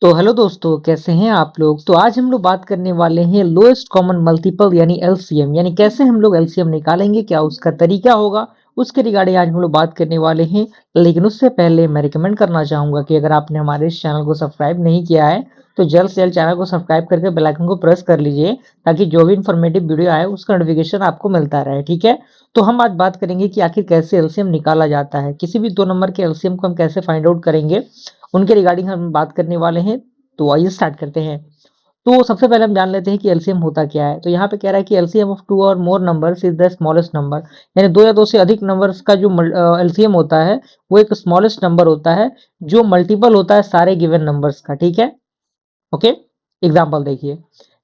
तो हेलो दोस्तों, कैसे हैं आप लोग। तो आज हम लोग बात करने वाले हैं लोएस्ट कॉमन मल्टीपल यानी एलसीएम, यानी कैसे हम लोग एलसीएम निकालेंगे, क्या उसका तरीका होगा, उसके रिगार्डिंग आज हम लोग बात करने वाले हैं। लेकिन उससे पहले मैं रिकमेंड करना चाहूंगा कि अगर आपने हमारे इस चैनल को सब्सक्राइब नहीं किया है तो जल्द से जल्द चैनल को सब्सक्राइब करके बेल आइकन को प्रेस कर लीजिए, ताकि जो भी इन्फॉर्मेटिव वीडियो आए उसका नोटिफिकेशन आपको मिलता रहे। ठीक है। तो हम आज बात करेंगे कि आखिर कैसे एलसीएम निकाला जाता है, किसी भी दो नंबर के एलसीएम को हम कैसे फाइंड आउट करेंगे, उनके रिगार्डिंग हम बात करने वाले हैं। तो आइए स्टार्ट करते हैं। तो सबसे पहले हम जान लेते हैं कि एलसीएम होता क्या है। तो यहाँ पे कह रहा है कि एलसीएम ऑफ टू और मोर numbers is the smallest number, यानी दो या दो से अधिक नंबर्स का जो एलसीएम होता है वो एक स्मॉलेस्ट नंबर होता है जो मल्टीपल होता है सारे गिवन नंबर्स का। ठीक है। ओके। एग्जाम्पल देखिए,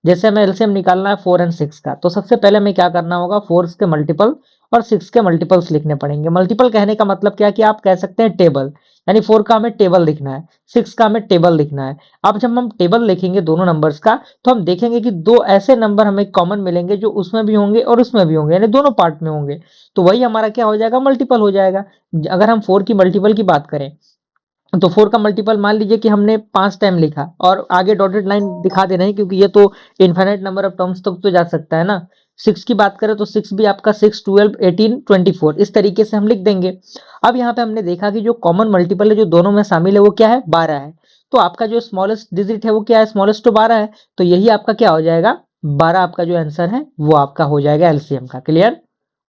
जैसे हमें एलसीएम निकालना है 4 एंड 6 का, तो सबसे पहले हमें क्या करना होगा, 4 के मल्टीपल और 6 के मल्टीपल्स लिखने पड़ेंगे। मल्टीपल कहने का मतलब क्या है कि आप कह सकते हैं टेबल, यानी 4 का हमें टेबल लिखना है, 6 का हमें टेबल लिखना है। अब जब हम टेबल लिखेंगे दोनों नंबर्स का, तो हम देखेंगे कि दो ऐसे नंबर हमें कॉमन मिलेंगे जो उसमें भी होंगे और उसमें भी होंगे, यानी दोनों पार्ट में होंगे। तो वही हमारा क्या हो जाएगा, मल्टीपल हो जाएगा। अगर हम 4 की मल्टीपल की बात करें, तो 4 का मल्टीपल मान लीजिए कि हमने 5 टाइम लिखा और आगे डॉटेड लाइन दिखा दे रहे हैं, क्योंकि ये तो इनफाइनाइट नंबर ऑफ टर्म्स तक तो जा सकता है ना। 6 की बात करें तो 6 भी आपका 6, 12, 18, 24 इस तरीके से हम लिख देंगे। अब यहाँ पे हमने देखा कि जो कॉमन मल्टीपल है जो दोनों में शामिल है वो क्या है, 12 है। तो आपका जो स्मॉलेस्ट डिजिट है वो क्या है, स्मॉलेस्ट तो 12 है। तो यही आपका क्या हो जाएगा, 12 आपका जो आंसर है वो आपका हो जाएगा एलसीएम का। क्लियर।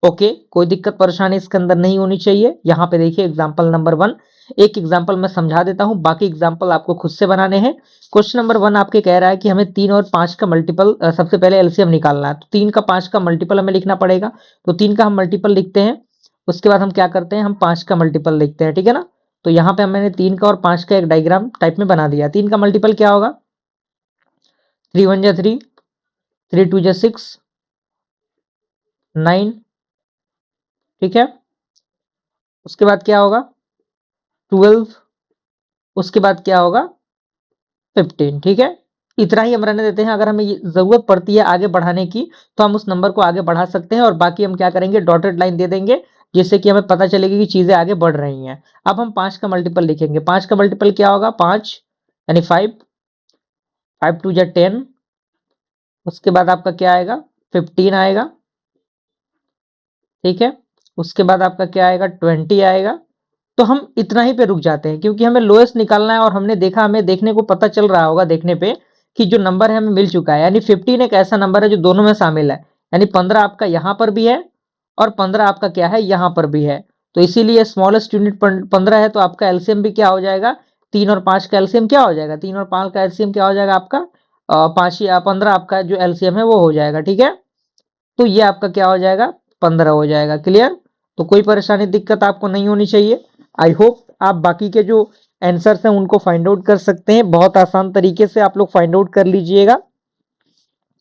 ओके। कोई दिक्कत परेशानी इसके अंदर नहीं होनी चाहिए। यहाँ पे देखिए एग्जाम्पल नंबर 1, एक एग्जाम्पल मैं समझा देता हूं, बाकी एग्जाम्पल आपको खुद से बनाने हैं। क्वेश्चन नंबर 1 आपके कह रहा है कि हमें 3 और 5 का मल्टीपल, सबसे पहले एलसीएम निकालना है। तो 3 का 5 का मल्टीपल हमें लिखना पड़ेगा। तो 3 का हम मल्टीपल लिखते हैं, उसके बाद हम क्या करते हैं, हम 5 का मल्टीपल लिखते हैं। ठीक है ना। तो यहाँ पे मैंने 3 का और 5 का एक डायग्राम टाइप में बना दिया। 3 का मल्टीपल क्या होगा, 3 1 जा 3, 3 2 जा 6, 9। ठीक है। उसके बाद क्या होगा, 12। उसके बाद क्या होगा, 15। ठीक है। इतना ही हम रहने देते हैं। अगर हमें जरूरत पड़ती है आगे बढ़ाने की, तो हम उस नंबर को आगे बढ़ा सकते हैं, और बाकी हम क्या करेंगे, डॉटेड लाइन दे देंगे, जिससे कि हमें पता चलेगी कि चीजें आगे बढ़ रही हैं। अब हम 5 का मल्टीपल लिखेंगे। 5 का मल्टीपल क्या होगा, 5 यानी 5, 5 2 जा 10। उसके बाद आपका क्या आएगा, 15 आएगा। ठीक है। उसके बाद आपका क्या आएगा, 20 आएगा। तो हम इतना ही पे रुक जाते हैं, क्योंकि हमें लोएस्ट निकालना है, और हमने देखा, हमें देखने को पता चल रहा होगा देखने पे कि जो नंबर है हमें मिल चुका है। यानी 15 एक ऐसा नंबर है जो दोनों में शामिल है, यानी 15 आपका यहाँ पर भी है और 15 आपका क्या है, यहाँ पर भी है। तो इसीलिए स्मॉलेस्ट यूनिट 15 है, तो आपका एलसीएम भी क्या हो जाएगा, 3 और 5 का एलसीएम क्या हो जाएगा, 3 और 5 का एलसीएम क्या हो जाएगा आपका, 5 या 15 आपका जो एलसीएम है वो हो जाएगा। ठीक है। तो ये आपका क्या हो जाएगा, 15 हो जाएगा। क्लियर। तो कोई परेशानी दिक्कत आपको नहीं होनी चाहिए। आई होप आप बाकी के जो आंसर्स हैं उनको फाइंड आउट कर सकते हैं। बहुत आसान तरीके से आप लोग फाइंड आउट कर लीजिएगा।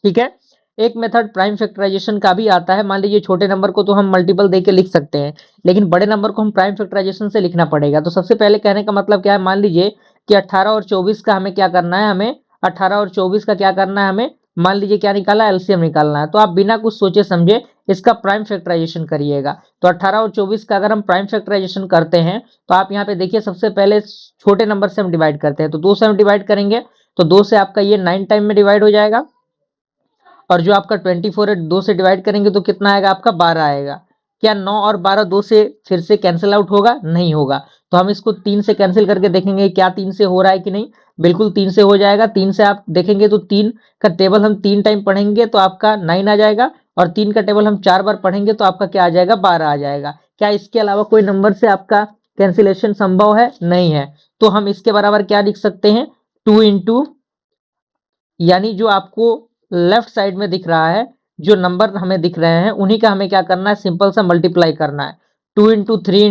ठीक है। एक मेथड प्राइम फैक्टराइजेशन का भी आता है। मान लीजिए छोटे नंबर को तो हम मल्टीपल देके लिख सकते हैं, लेकिन बड़े नंबर को हम प्राइम फैक्टराइजेशन से लिखना पड़ेगा। तो सबसे पहले कहने का मतलब क्या है, मान लीजिए कि 18 और 24 का हमें क्या करना है, हमें 18 और 24 का क्या करना है, हमें मान लीजिए क्या निकाला, एलसीएम निकालना है। तो आप बिना कुछ सोचे समझे इसका प्राइम फैक्टराइजेशन करिएगा। तो 18 और 24 का अगर हम प्राइम फैक्टराइजेशन करते हैं, तो आप यहाँ पे देखिए, सबसे पहले छोटे नंबर से हम डिवाइड करते हैं। तो 2 से हम डिवाइड करेंगे, तो 2 से आपका ये 9 टाइम में डिवाइड हो जाएगा। और जो आपका 24 है, 2 से डिवाइड करेंगे तो कितना आएगा आपका, 12 आएगा। क्या 9 और 12 2 से फिर से कैंसिल आउट होगा, नहीं होगा। तो हम इसको 3 से कैंसिल करके देखेंगे क्या 3 से हो रहा है कि नहीं। बिल्कुल 3 से हो जाएगा। 3 से आप देखेंगे तो 3 का टेबल हम 3 टाइम पढ़ेंगे तो आपका 9 आ जाएगा, और 3 का टेबल हम 4 बार पढ़ेंगे तो आपका क्या आ जाएगा, 12 आ जाएगा। क्या इसके अलावा कोई नंबर से आपका कैंसिलेशन संभव है, नहीं है। तो हम इसके बराबर क्या लिख सकते हैं, 2 इंटू, यानी जो आपको लेफ्ट साइड में दिख रहा है, जो नंबर हमें दिख रहे हैं उन्हीं का हमें क्या करना है, सिंपल सा मल्टीप्लाई करना है। 2 इंटू 3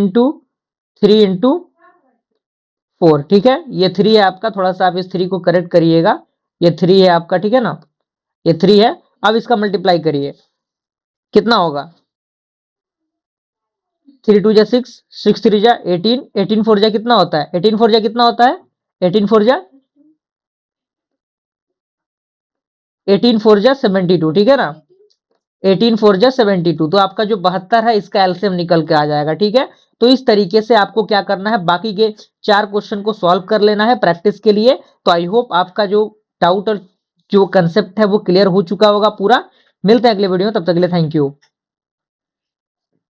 इंटू 4। ठीक है। ये 3 है आपका, थोड़ा सा आप इस 3 को करेक्ट करिएगा। ये 3 है आपका, ठीक है ना, ये 3 है। अब इसका मल्टीप्लाई करिए, कितना होगा, 3 2 जा 6, 6 3 जा 18, 18 4 जा कितना होता है, 18 4 जा कितना होता है, 18 4 जा 18 4 जा 72। ठीक है ना। 18 4 जा 72, तो आपका जो 72 है इसका एलसीएम निकल के आ जाएगा। ठीक है, तो इस तरीके से आपको क्या करना है, बाकी के 4 क्वेश्चन को सॉल्व कर लेना है प्रैक्टिस के लिए। तो आई होप आपका जो डाउट और जो कंसेप्ट है वो क्लियर हो चुका होगा पूरा। मिलते हैं अगले वीडियो में, तब तक के लिए थैंक यू।